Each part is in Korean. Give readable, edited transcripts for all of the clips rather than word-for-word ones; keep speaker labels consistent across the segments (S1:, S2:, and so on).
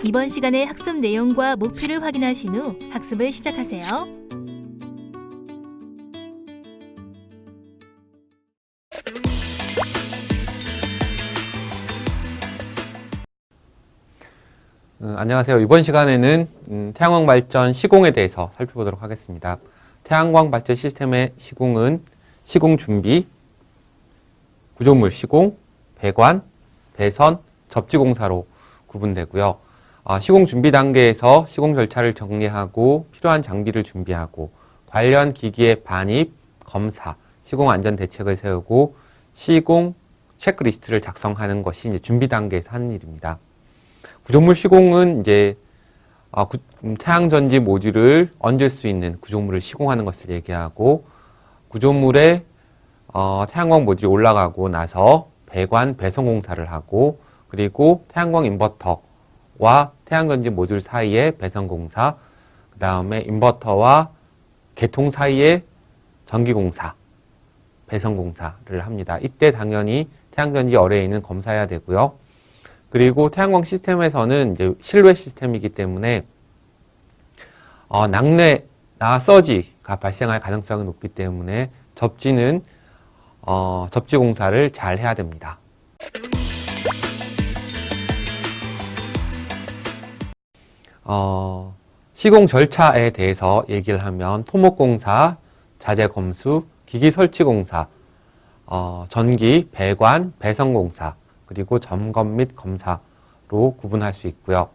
S1: 이번 시간의 학습 내용과 목표를 확인하신 후 학습을 시작하세요.
S2: 안녕하세요. 이번 시간에는 태양광 발전 시공에 대해서 살펴보도록 하겠습니다. 태양광 발전 시스템의 시공은 시공 준비, 구조물 시공, 배관, 배선, 접지 공사로 구분되고요. 시공 준비 단계에서 시공 절차를 정리하고 필요한 장비를 준비하고 관련 기기의 반입, 검사, 시공 안전 대책을 세우고 시공 체크리스트를 작성하는 것이 이제 준비 단계에서 하는 일입니다. 구조물 시공은 이제 태양전지 모듈을 얹을 수 있는 구조물을 시공하는 것을 얘기하고, 구조물에 태양광 모듈이 올라가고 나서 배관, 배선 공사를 하고, 그리고 태양광 인버터와 태양전지 모듈 사이에 배선 공사, 그 다음에 인버터와 개통 사이에 전기 공사, 배선 공사를 합니다. 이때 당연히 태양전지 어레이는 검사해야 되고요. 그리고 태양광 시스템에서는 이제 실외 시스템이기 때문에 낙뢰나 서지가 발생할 가능성이 높기 때문에 접지는 접지 공사를 잘 해야 됩니다. 시공 절차에 대해서 얘기를 하면 토목 공사, 자재 검수, 기기 설치 공사, 전기, 배관, 배선 공사, 그리고 점검 및 검사로 구분할 수 있고요.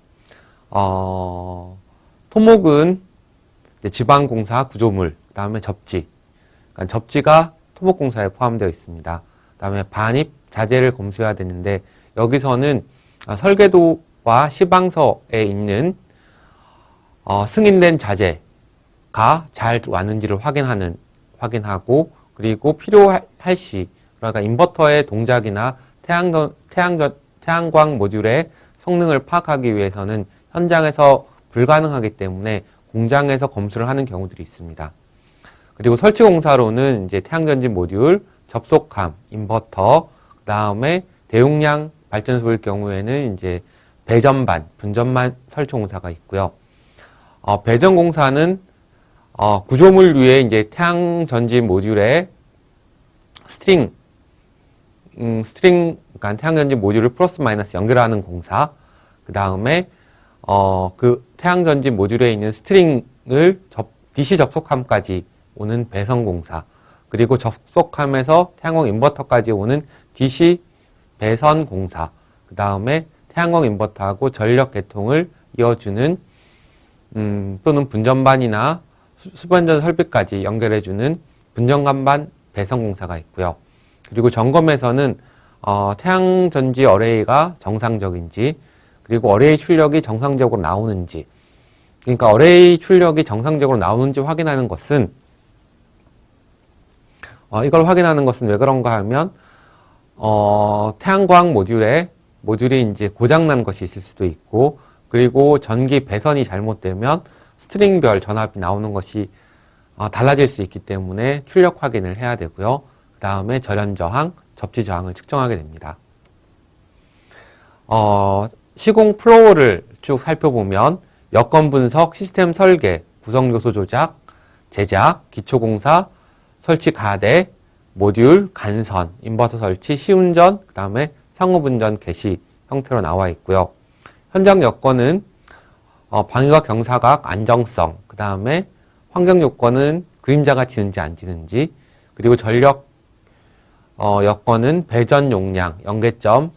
S2: 토목은 지방공사, 구조물, 그 다음에 접지. 그러니까 접지가 토목공사에 포함되어 있습니다. 그 다음에 반입, 자재를 검수해야 되는데, 여기서는 설계도와 시방서에 있는 승인된 자재가 잘 왔는지를 확인하고, 그리고 필요할 시, 그러니까 인버터의 동작이나 태양광 모듈의 성능을 파악하기 위해서는 현장에서 불가능하기 때문에 공장에서 검수를 하는 경우들이 있습니다. 그리고 설치 공사로는 이제 태양전지 모듈, 접속함, 인버터, 그 다음에 대용량 발전소일 경우에는 이제 배전반, 분전반 설치 공사가 있고요. 배전 공사는 구조물 위에 이제 태양전지 모듈에 그러니까 태양전지 모듈을 플러스 마이너스 연결하는 공사, 그 다음에 그 태양전지 모듈에 있는 스트링을 DC 접속함까지 오는 배선 공사, 그리고 접속함에서 태양광 인버터까지 오는 DC 배선 공사, 그 다음에 태양광 인버터하고 전력 계통을 이어주는 또는 분전반이나 수변전 설비까지 연결해주는 분전간반 배선 공사가 있고요. 그리고 점검에서는 태양전지 어레이가 정상적인지, 그리고 어레이 출력이 정상적으로 나오는지, 그러니까 어레이 출력이 정상적으로 나오는지 확인하는 것은 이걸 확인하는 것은 왜 그런가 하면 태양광 모듈이 이제 고장난 것이 있을 수도 있고, 그리고 전기 배선이 잘못되면 스트링별 전압이 나오는 것이 달라질 수 있기 때문에 출력 확인을 해야 되고요. 그 다음에 절연 저항, 접지 저항을 측정하게 됩니다. 시공 플로우를 쭉 살펴보면 여건 분석, 시스템 설계, 구성 요소 조작, 제작, 기초 공사, 설치 가대, 모듈, 간선, 인버터 설치, 시운전, 그 다음에 상호분전 개시 형태로 나와 있고요. 현장 여건은 방위각, 경사각, 안정성, 그 다음에 환경 요건은 그림자가 지는지 안 지는지, 그리고 전력 여건은 배전 용량, 연계점,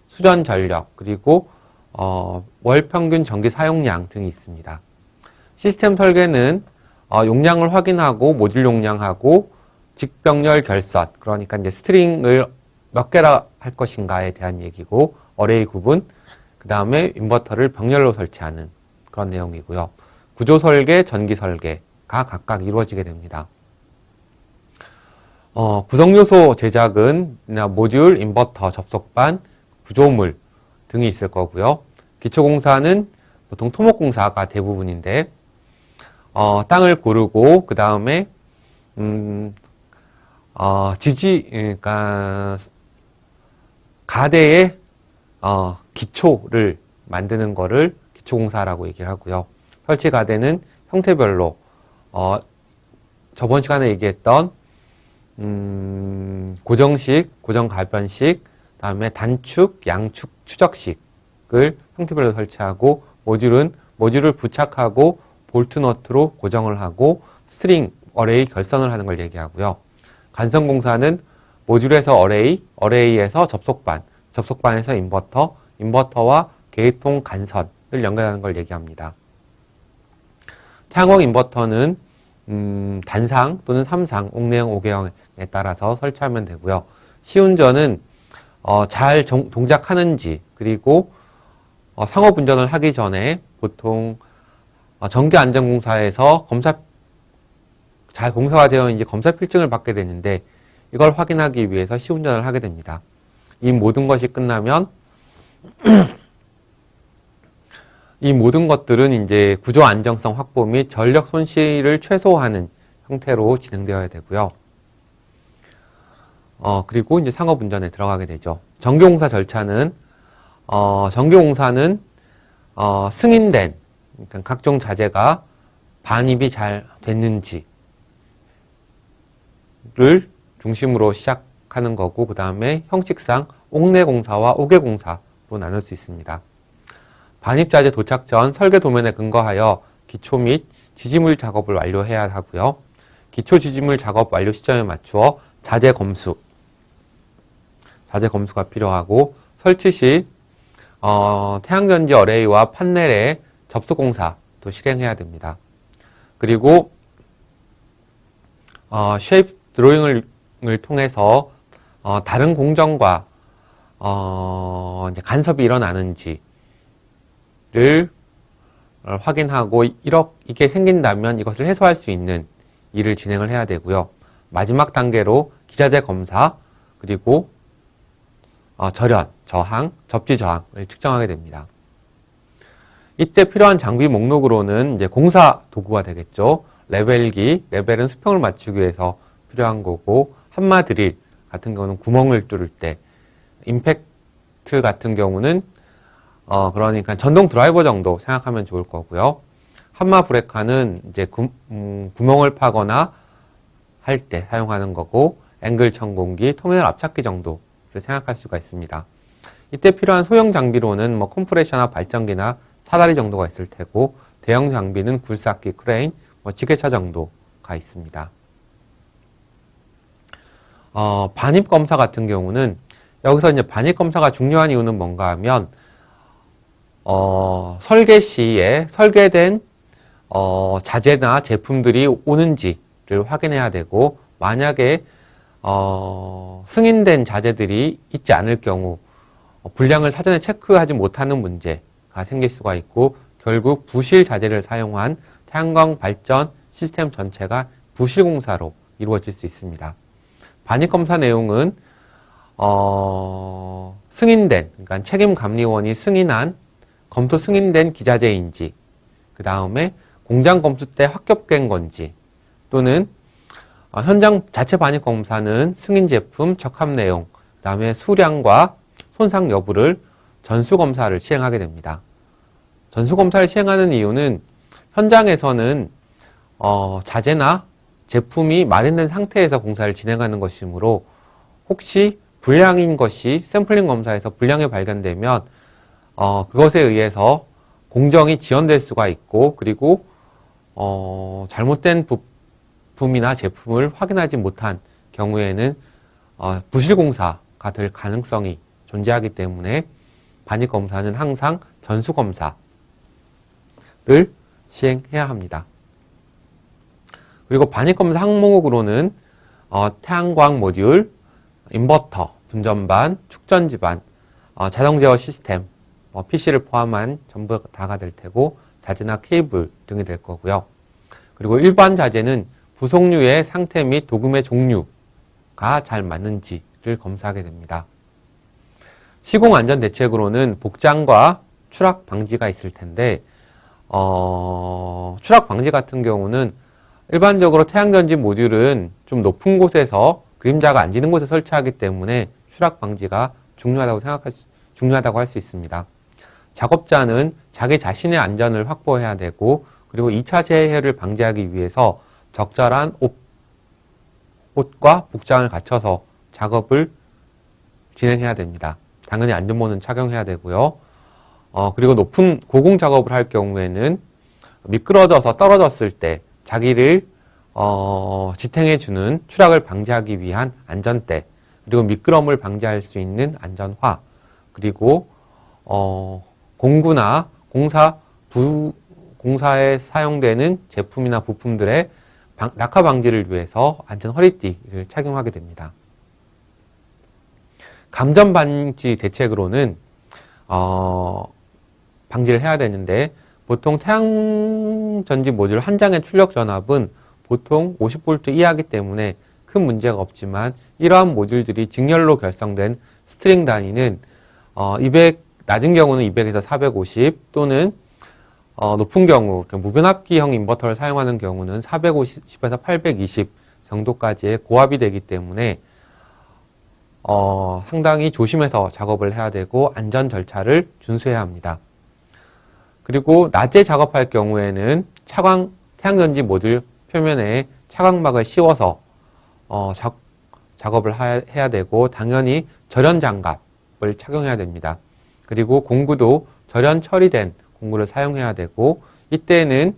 S2: 수전 전력, 그리고 월 평균 전기 사용량 등이 있습니다. 시스템 설계는 용량을 확인하고 모듈 용량하고 직병렬 결선, 그러니까 이제 스트링을 몇 개라 할 것인가에 대한 얘기고, 어레이 구분, 그 다음에 인버터를 병렬로 설치하는 그런 내용이고요. 구조 설계, 전기 설계가 각각 이루어지게 됩니다. 구성요소 제작은 모듈, 인버터, 접속반, 구조물 등이 있을 거고요. 기초공사는 보통 토목공사가 대부분인데, 땅을 고르고 그 다음에 그러니까 가대의 기초를 만드는 거를 기초공사라고 얘기를 하고요. 설치 가대는 형태별로 저번 시간에 얘기했던 고정식, 고정가변식, 그다음에 단축, 양축, 추적식을 형태별로 설치하고 모듈을 부착하고 볼트 너트로 고정을 하고 스트링, 어레이 결선을 하는 걸 얘기하고요. 간선공사는 모듈에서 어레이에서 접속반, 접속반에서 인버터, 인버터와 계통 간선을 연결하는 걸 얘기합니다. 태양광 인버터는 단상 또는 3상, 옥내형, 오개형에 따라서 설치하면 되고요. 시운전은 잘 동작하는지, 그리고 상업 운전을 하기 전에 보통 전기안전공사에서 잘 공사가 되어 있는지 검사 필증을 받게 되는데, 이걸 확인하기 위해서 시운전을 하게 됩니다. 이 모든 것이 끝나면 이 모든 것들은 이제 구조 안정성 확보 및 전력 손실을 최소화하는 형태로 진행되어야 되고요. 그리고 이제 상업 운전에 들어가게 되죠. 정규공사 절차는 정규공사는 승인된, 그러니까 각종 자재가 반입이 잘 됐는지를 중심으로 시작하는 거고, 그 다음에 형식상 옥내공사와 오개공사로 나눌 수 있습니다. 반입자재 도착 전 설계 도면에 근거하여 기초 및 지지물 작업을 완료해야 하고요. 기초 지지물 작업 완료 시점에 맞추어 자재 검수가 필요하고, 설치 시 태양전지 어레이와 판넬의 접수공사도 실행해야 됩니다. 그리고 쉐입 드로잉을 통해서 다른 공정과 이제 간섭이 일어나는지를 확인하고, 이게 생긴다면 이것을 해소할 수 있는 일을 진행을 해야 되고요. 마지막 단계로 기자재 검사, 그리고 절연, 저항, 접지 저항을 측정하게 됩니다. 이때 필요한 장비 목록으로는 이제 공사 도구가 되겠죠. 레벨기, 레벨은 수평을 맞추기 위해서 필요한 거고, 한마 드릴 같은 경우는 구멍을 뚫을 때, 임팩트 같은 경우는 그러니까 전동 드라이버 정도 생각하면 좋을 거고요. 한마 브레카는 이제 구멍을 파거나 할 때 사용하는 거고, 앵글 천공기, 터미널 압착기 정도를 생각할 수가 있습니다. 이때 필요한 소형 장비로는 컴프레셔나 발전기나 사다리 정도가 있을 테고, 대형 장비는 굴삭기, 크레인, 지게차 정도가 있습니다. 반입 검사 같은 경우는, 여기서 이제 반입 검사가 중요한 이유는 뭔가 하면, 설계 시에 설계된 자재나 제품들이 오는지를 확인해야 되고, 만약에 승인된 자재들이 있지 않을 경우 불량을 사전에 체크하지 못하는 문제가 생길 수가 있고, 결국 부실 자재를 사용한 태양광 발전 시스템 전체가 부실 공사로 이루어질 수 있습니다. 반입 검사 내용은 승인된, 그러니까 책임감리원이 검토 승인된 기자재인지, 그 다음에 공장 검수 때 합격된 건지, 또는 현장 자체 반입 검사는 승인 제품, 적합 내용, 그 다음에 수량과 손상 여부를 전수 검사를 시행하게 됩니다. 전수 검사를 시행하는 이유는 현장에서는 자재나 제품이 마련된 상태에서 공사를 진행하는 것이므로, 혹시 불량인 것이 샘플링 검사에서 불량이 발견되면 그것에 의해서 공정이 지연될 수가 있고, 그리고 잘못된 부품이나 제품을 확인하지 못한 경우에는 부실 공사가 될 가능성이 존재하기 때문에 반입 검사는 항상 전수 검사를 시행해야 합니다. 그리고 반입 검사 항목으로는 태양광 모듈, 인버터, 분전반, 축전지반, 자동 제어 시스템, PC를 포함한 전부 다가 될 테고, 자재나 케이블 등이 될 거고요. 그리고 일반 자재는 부속류의 상태 및 도금의 종류가 잘 맞는지를 검사하게 됩니다. 시공 안전 대책으로는 복장과 추락 방지가 있을 텐데, 추락 방지 같은 경우는 일반적으로 태양전지 모듈은 좀 높은 곳에서 그림자가 안 지는 곳에 설치하기 때문에 추락 방지가 중요하다고 할 수 있습니다. 작업자는 자기 자신의 안전을 확보해야 되고, 그리고 2차 재해를 방지하기 위해서 적절한 옷과 복장을 갖춰서 작업을 진행해야 됩니다. 당연히 안전모는 착용해야 되고요. 그리고 높은 고공 작업을 할 경우에는 미끄러져서 떨어졌을 때 자기를 지탱해주는 추락을 방지하기 위한 안전대, 그리고 미끄럼을 방지할 수 있는 안전화, 그리고 공구나 공사에 사용되는 제품이나 부품들의 낙하 방지를 위해서 안전 허리띠를 착용하게 됩니다. 감전 방지 대책으로는 방지를 해야 되는데, 보통 태양전지 모듈 한 장의 출력 전압은 보통 50V 이하이기 때문에 큰 문제가 없지만, 이러한 모듈들이 직렬로 결성된 스트링 단위는 낮은 경우는 200에서 450 또는 높은 경우 무변압기형 인버터를 사용하는 경우는 450에서 820 정도까지의 고압이 되기 때문에 상당히 조심해서 작업을 해야 되고 안전 절차를 준수해야 합니다. 그리고 낮에 작업할 경우에는 태양전지 모듈 표면에 차광막을 씌워서 작업을 해야 되고, 당연히 절연 장갑을 착용해야 됩니다. 그리고 공구도 절연 처리된 공구를 사용해야 되고, 이때는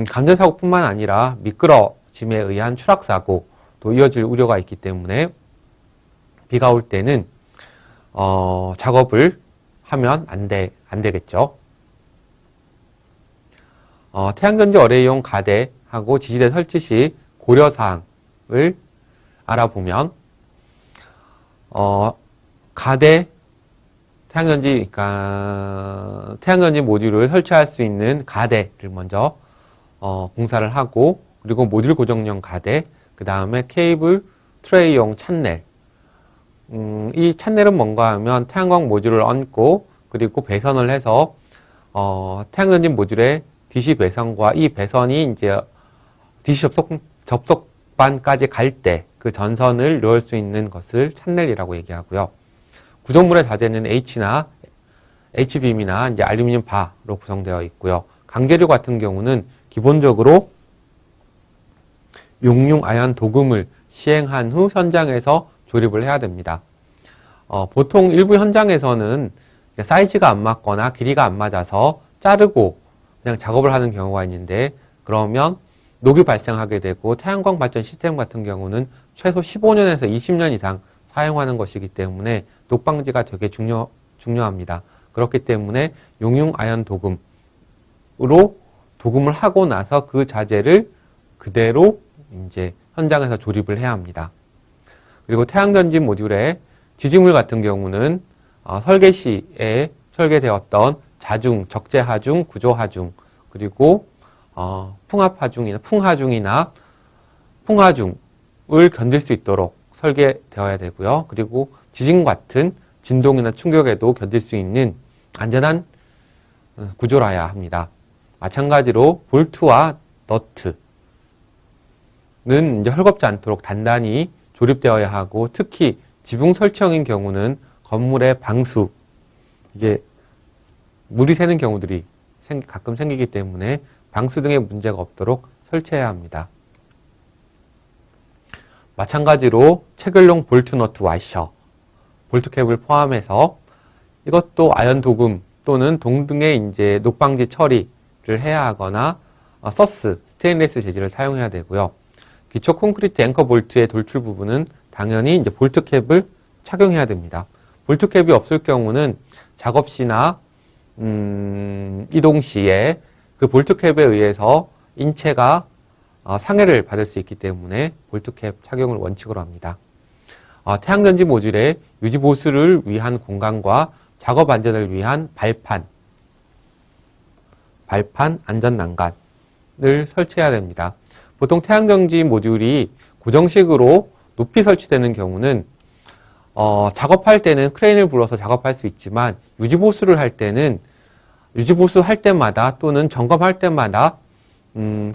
S2: 감전사고뿐만 아니라 미끄러짐에 의한 추락사고도 이어질 우려가 있기 때문에 비가 올 때는 작업을 하면 안 되겠죠. 태양전지 어레이용 가대하고 지지대 설치 시 고려사항을 알아보면, 가대 태양전지 모듈을 설치할 수 있는 가대를 먼저 공사를 하고, 그리고 모듈 고정용 가대, 그 다음에 케이블 트레이용 찬넬. 이 찬넬은 뭔가 하면 태양광 모듈을 얹고, 그리고 배선을 해서 태양전지 모듈의 DC 배선과 이 배선이 이제 DC 접속반까지 갈 때 그 전선을 넣을 수 있는 것을 찬넬이라고 얘기하고요. 구조물의 자재는 H빔이나 이제 알루미늄 바로 구성되어 있고요. 강제류 같은 경우는 기본적으로 용융 아연 도금을 시행한 후 현장에서 조립을 해야 됩니다. 보통 일부 현장에서는 사이즈가 안 맞거나 길이가 안 맞아서 자르고 그냥 작업을 하는 경우가 있는데, 그러면 녹이 발생하게 되고 태양광 발전 시스템 같은 경우는 최소 15년에서 20년 이상 사용하는 것이기 때문에 녹 방지가 되게 중요합니다. 그렇기 때문에 용융 아연 도금으로 도금을 하고 나서 그 자재를 그대로 이제 현장에서 조립을 해야 합니다. 그리고 태양전지 모듈의 지지물 같은 경우는 설계 시에 설계되었던 자중, 적재하중, 구조하중, 그리고 풍하중이나 풍하중을 견딜 수 있도록 설계되어야 되고요. 그리고 지진 같은 진동이나 충격에도 견딜 수 있는 안전한 구조라야 합니다. 마찬가지로 볼트와 너트는 이제 헐겁지 않도록 단단히 조립되어야 하고, 특히 지붕 설치형인 경우는 건물의 방수, 이게 물이 새는 경우들이 가끔 생기기 때문에 방수 등의 문제가 없도록 설치해야 합니다. 마찬가지로 체결용 볼트 너트 와셔, 볼트캡을 포함해서 이것도 아연 도금 또는 동등의 이제 녹방지 처리를 해야 하거나 스테인리스 재질을 사용해야 되고요. 기초 콘크리트 앵커 볼트의 돌출 부분은 당연히 이제 볼트캡을 착용해야 됩니다. 볼트캡이 없을 경우는 작업 시나 이동 시에 그 볼트캡에 의해서 인체가 상해를 받을 수 있기 때문에 볼트캡 착용을 원칙으로 합니다. 태양전지 모듈의 유지보수를 위한 공간과 작업 안전을 위한 발판 안전난간을 설치해야 됩니다. 보통 태양전지 모듈이 고정식으로 높이 설치되는 경우는 작업할 때는 크레인을 불러서 작업할 수 있지만, 유지보수를 할 때는 유지보수할 때마다 또는 점검할 때마다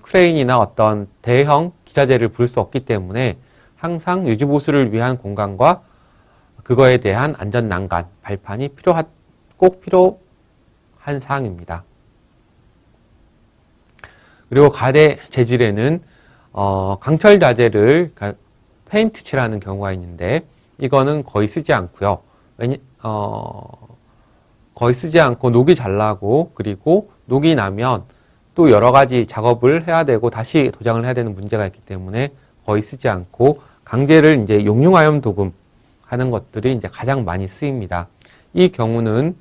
S2: 크레인이나 어떤 대형 기자재를 부를 수 없기 때문에 항상 유지보수를 위한 공간과 그거에 대한 안전난간, 발판이 꼭 한 사항입니다. 그리고 가대 재질에는 강철 자재를 페인트 칠하는 경우가 있는데 이거는 거의 쓰지 않고요. 거의 쓰지 않고 녹이 잘 나고 그리고 녹이 나면 또 여러 가지 작업을 해야 되고 다시 도장을 해야 되는 문제가 있기 때문에 거의 쓰지 않고 강재를 이제 용융화염 도금 하는 것들이 이제 가장 많이 쓰입니다. 이 경우는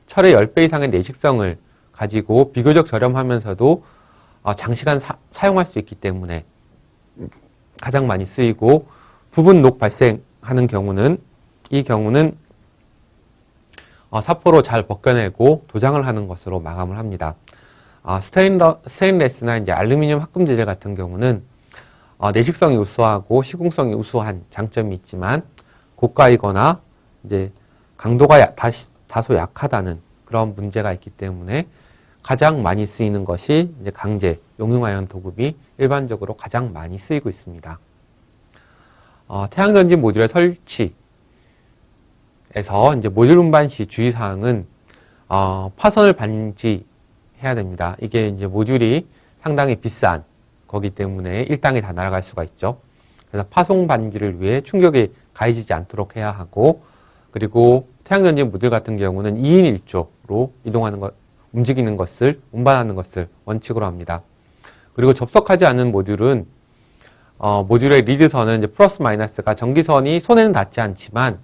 S2: 철의 10배 이상의 내식성을 가지고 비교적 저렴하면서도 장시간 사용할 수 있기 때문에 가장 많이 쓰이고 부분 녹 발생하는 경우는 이 경우는 사포로 잘 벗겨내고 도장을 하는 것으로 마감을 합니다. 스테인레스나 이제 알루미늄 합금 재질 같은 경우는 내식성이 우수하고 시공성이 우수한 장점이 있지만 고가이거나 이제 강도가 다소 약하다는 그런 문제가 있기 때문에 가장 많이 쓰이는 것이 이제 강재, 용융화염 도금이 일반적으로 가장 많이 쓰이고 있습니다. 태양전지 모듈의 설치에서 이제 모듈 운반 시 주의사항은 파손을 방지해야 됩니다. 이게 이제 모듈이 상당히 비싼 거기 때문에 일당이 다 날아갈 수가 있죠. 그래서 파손 방지를 위해 충격이 가해지지 않도록 해야 하고 그리고 태양전지 모듈 같은 경우는 2인 1조로 움직이는 것을, 운반하는 것을 원칙으로 합니다. 그리고 접속하지 않은 모듈은, 모듈의 리드선은 이제 플러스 마이너스가 전기선이 손에는 닿지 않지만,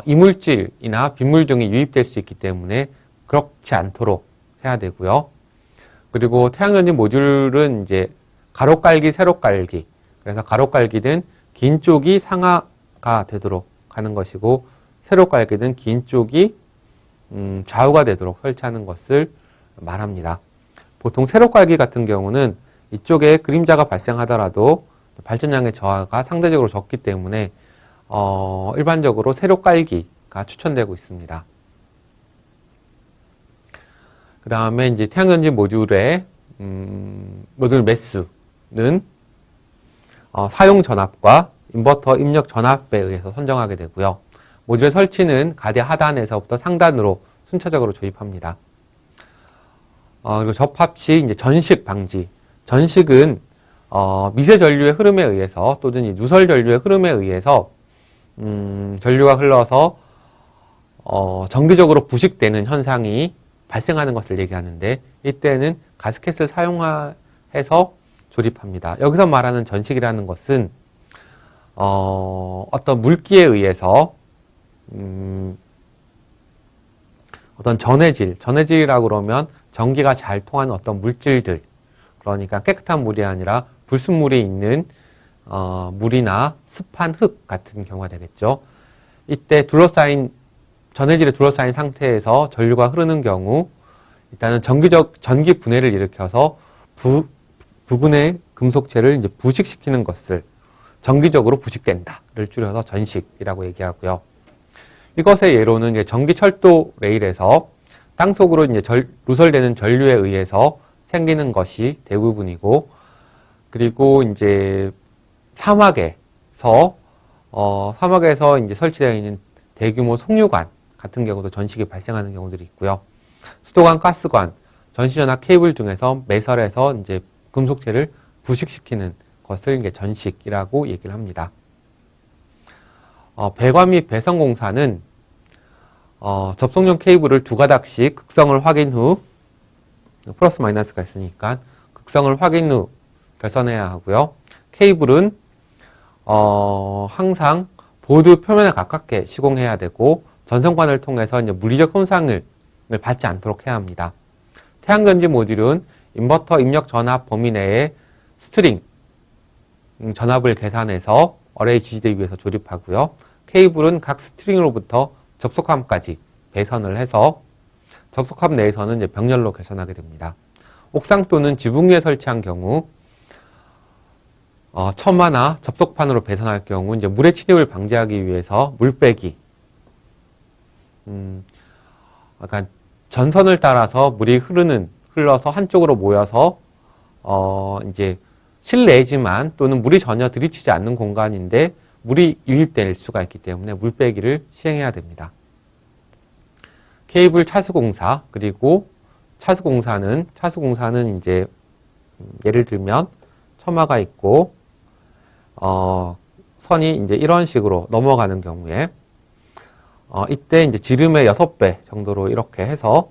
S2: 이물질이나 빗물 등이 유입될 수 있기 때문에 그렇지 않도록 해야 되고요. 그리고 태양전지 모듈은 이제 가로깔기, 세로깔기. 그래서 가로깔기는 긴 쪽이 상하가 되도록 하는 것이고, 세로깔기는 긴 쪽이 좌우가 되도록 설치하는 것을 말합니다. 보통 세로깔기 같은 경우는 이쪽에 그림자가 발생하더라도 발전량의 저하가 상대적으로 적기 때문에 일반적으로 세로깔기가 추천되고 있습니다. 그 다음에 이제 태양전지 모듈의 모듈 매수는 사용 전압과 인버터 입력 전압에 의해서 선정하게 되고요. 모듈의 설치는 가대 하단에서부터 상단으로 순차적으로 조립합니다. 그리고 접합 시 이제 전식 방지. 전식은 미세 전류의 흐름에 의해서 또는 이 누설 전류의 흐름에 의해서 전류가 흘러서 정기적으로 부식되는 현상이 발생하는 것을 얘기하는데 이때는 가스켓을 사용해서 조립합니다. 여기서 말하는 전식이라는 것은 어떤 물기에 의해서 어떤 전해질이라고 그러면 전기가 잘 통하는 어떤 물질들, 그러니까 깨끗한 물이 아니라 불순물이 있는 물이나 습한 흙 같은 경우가 되겠죠. 이때 전해질에 둘러싸인 상태에서 전류가 흐르는 경우 일단은 전기 분해를 일으켜서 부분의 금속체를 이제 부식시키는 것을 정기적으로 부식된다를 줄여서 전식이라고 얘기하고요. 이것의 예로는 이제 전기 철도 레일에서 땅속으로 이제 누설되는 전류에 의해서 생기는 것이 대부분이고, 그리고 이제 사막에서 이제 설치되어 있는 대규모 송유관 같은 경우도 전식이 발생하는 경우들이 있고요. 수도관, 가스관, 전시전압 케이블 등에서 매설해서 이제 금속체를 부식시키는 것을 이제 전식이라고 얘기를 합니다. 배관 및 배선 공사는 접속용 케이블을 2가닥씩 극성을 확인 후 플러스 마이너스가 있으니까 극성을 확인 후 결선해야 하고요. 케이블은 항상 보드 표면에 가깝게 시공해야 되고 전선관을 통해서 이제 물리적 손상을 받지 않도록 해야 합니다. 태양전지 모듈은 인버터 입력 전압 범위 내에 스트링 전압을 계산해서 어레이 지지대 위에서 조립하고요. 케이블은 각 스트링으로부터 접속함까지 배선을 해서 접속함 내에서는 이제 병렬로 개선하게 됩니다. 옥상 또는 지붕 위에 설치한 경우 처마나 접속판으로 배선할 경우 이제 물의 침입을 방지하기 위해서 물빼기, 약간 전선을 따라서 물이 흘러서 한쪽으로 모여서 이제 실내지만 또는 물이 전혀 들이치지 않는 공간인데 물이 유입될 수가 있기 때문에 물빼기를 시행해야 됩니다. 케이블 차수공사, 그리고 차수공사는 이제 예를 들면 처마가 있고 선이 이제 이런 식으로 넘어가는 경우에 이때 이제 지름의 6배 정도로 이렇게 해서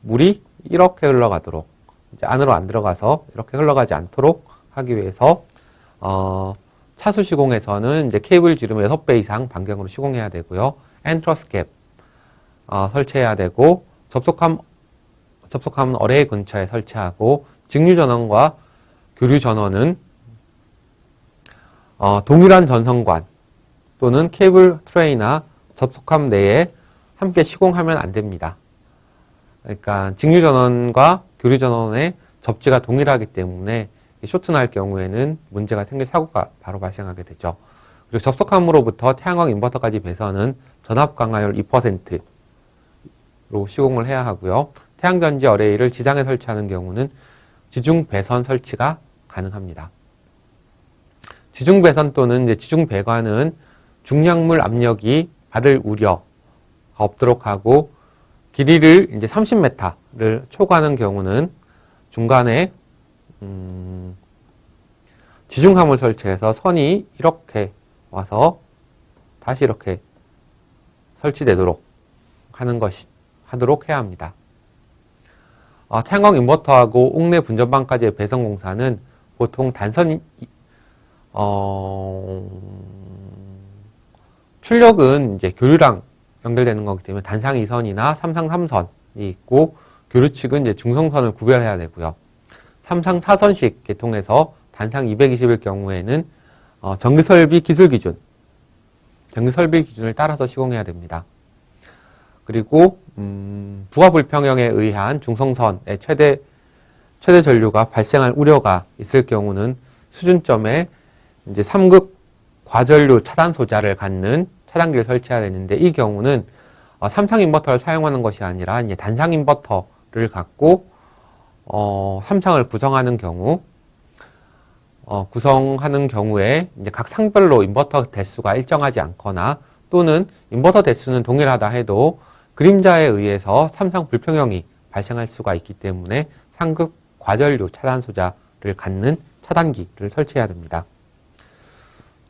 S2: 물이 이렇게 흘러가도록, 이제 안으로 안 들어가서 이렇게 흘러가지 않도록 하기 위해서 차수 시공에서는 이제 케이블 지름의 6배 이상 반경으로 시공해야 되고요. 엔트러스 갭 설치해야 되고, 접속함 어레이 근처에 설치하고, 직류 전원과 교류 전원은 동일한 전선관 또는 케이블 트레이나 접속함 내에 함께 시공하면 안 됩니다. 그러니까 직류 전원과 교류 전원의 접지가 동일하기 때문에 쇼트날 경우에는 문제가 생길 사고가 바로 발생하게 되죠. 그리고 접속함으로부터 태양광 인버터까지 배선은 전압 강화율 2%로 시공을 해야 하고요. 태양전지 어레이를 지상에 설치하는 경우는 지중 배선 설치가 가능합니다. 지중 배선 또는 이제 지중 배관은 중량물 압력이 받을 우려가 없도록 하고, 길이를 이제 30m를 초과하는 경우는 중간에 지중함을 설치해서 선이 이렇게 와서 다시 이렇게 설치되도록 하도록 해야 합니다. 태양광 인버터하고 옥내 분전방까지의 배선 공사는 보통 출력은 이제 교류랑 연결되는 거기 때문에 단상 2선이나 삼상 3선이 있고, 교류 측은 이제 중성선을 구별해야 되고요. 삼상 4선식 계통에서 단상 220일 경우에는 전기설비 기준을 따라서 시공해야 됩니다. 그리고 부하 불평형에 의한 중성선의 최대 전류가 발생할 우려가 있을 경우는 수준점에 이제 3급 과전류 차단 소자를 갖는 차단기를 설치해야 되는데, 이 경우는 삼상 인버터를 사용하는 것이 아니라 이제 단상 인버터를 갖고 삼상을 구성하는 경우에 이제 각 상별로 인버터 대수가 일정하지 않거나, 또는 인버터 대수는 동일하다 해도 그림자에 의해서 삼상 불평형이 발생할 수가 있기 때문에 상급 과전류 차단 소자를 갖는 차단기를 설치해야 됩니다.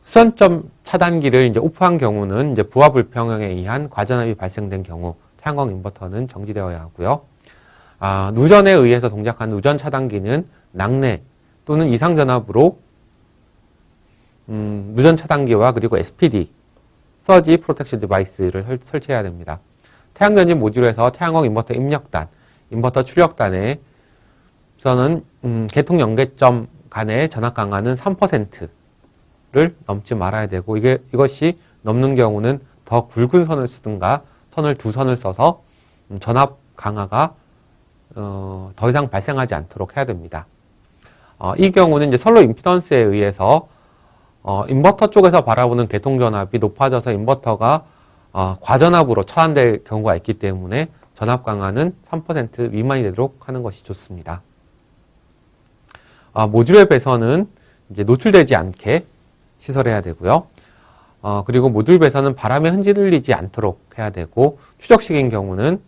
S2: 수선점 차단기를 이제 오프한 경우는 이제 부하 불평형에 의한 과전압이 발생된 경우 태양광 인버터는 정지되어야 하고요. 누전에 의해서 동작한 누전 차단기는 낙내 또는 이상 전압으로 누전 차단기와 그리고 SPD 서지 프로텍션 디바이스를 설치해야 됩니다. 태양전지 모듈에서 태양광 인버터 입력단, 인버터 출력단에서는 계통 연계점 간의 전압 강화는 3%를 넘지 말아야 되고, 이것이 넘는 경우는 더 굵은 선을 쓰든가 선을 2선을 써서 전압 강화가 더 이상 발생하지 않도록 해야 됩니다. 이 경우는 이제 선로 임피던스에 의해서 인버터 쪽에서 바라보는 계통 전압이 높아져서 인버터가 과전압으로 차단될 경우가 있기 때문에 전압 강화는 3% 미만이 되도록 하는 것이 좋습니다. 모듈의 배선은 이제 노출되지 않게 시설해야 되고요. 그리고 모듈 배선은 바람에 흔들리지 않도록 해야 되고, 추적식인 경우는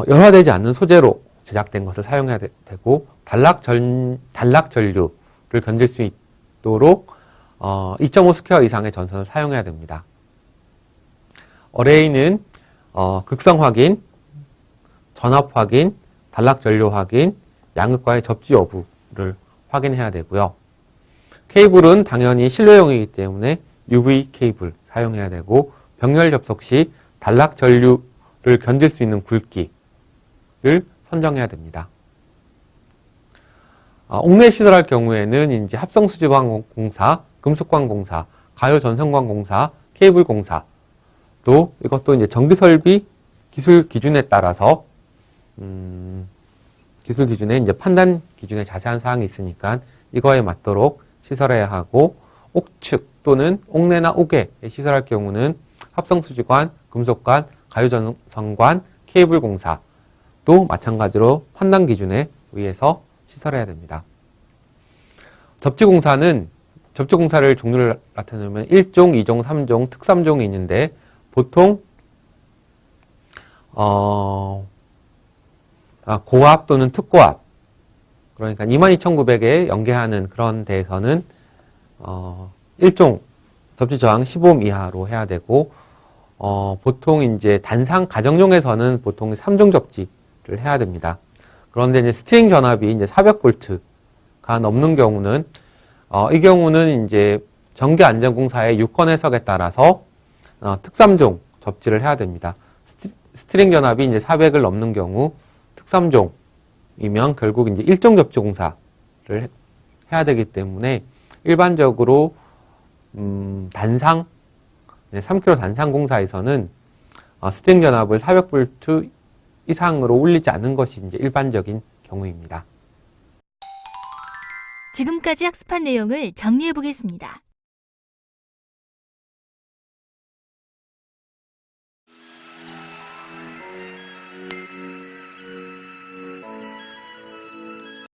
S2: 열화되지 않는 소재로 제작된 것을 사용해야 되고, 단락 전류를 견딜 수 있도록 2.5 스퀘어 이상의 전선을 사용해야 됩니다. 어레이는 극성 확인, 전압 확인, 단락 전류 확인, 양극과의 접지 여부를 확인해야 되고요. 케이블은 당연히 실내용이기 때문에 UV 케이블 사용해야 되고, 병렬 접속 시 단락 전류를 견딜 수 있는 굵기를 선정해야 됩니다. 옥내 시설할 경우에는 이제 합성수지관 공사, 금속관 공사, 가요 전선관 공사, 케이블 공사, 또 이것도 이제 전기설비 기술 기준에 따라서 기술 기준에 이제 판단 기준에 자세한 사항이 있으니까 이거에 맞도록 시설해야 하고, 옥측 또는 옥내나 옥외에 시설할 경우는 합성수지관, 금속관, 가요전선관, 케이블 공사도 마찬가지로 판단 기준에 의해서 시설해야 됩니다. 접지공사를 종류를 나타내면 1종, 2종, 3종, 특3종이 있는데, 보통 고압 또는 특고압, 그러니까 22,900에 연계하는 그런 데에서는 1종 접지 저항 15옴 이하로 해야 되고, 보통 이제 단상 가정용에서는 보통 3종 접지를 해야 됩니다. 그런데 이제 스트링 전압이 이제 400V가 넘는 경우는, 이 경우는 이제 전기안전공사의 유권 해석에 따라서 특3종 접지를 해야 됩니다. 스트링 전압이 이제 400을 넘는 경우 특3종이면 결국 이제 1종 접지 공사를 해야 되기 때문에 일반적으로 단상 3kV 단상 공사에서는 스트링 전압을 400V 이상으로 올리지 않는 것이 이제 일반적인 경우입니다.
S1: 지금까지 학습한 내용을 정리해 보겠습니다.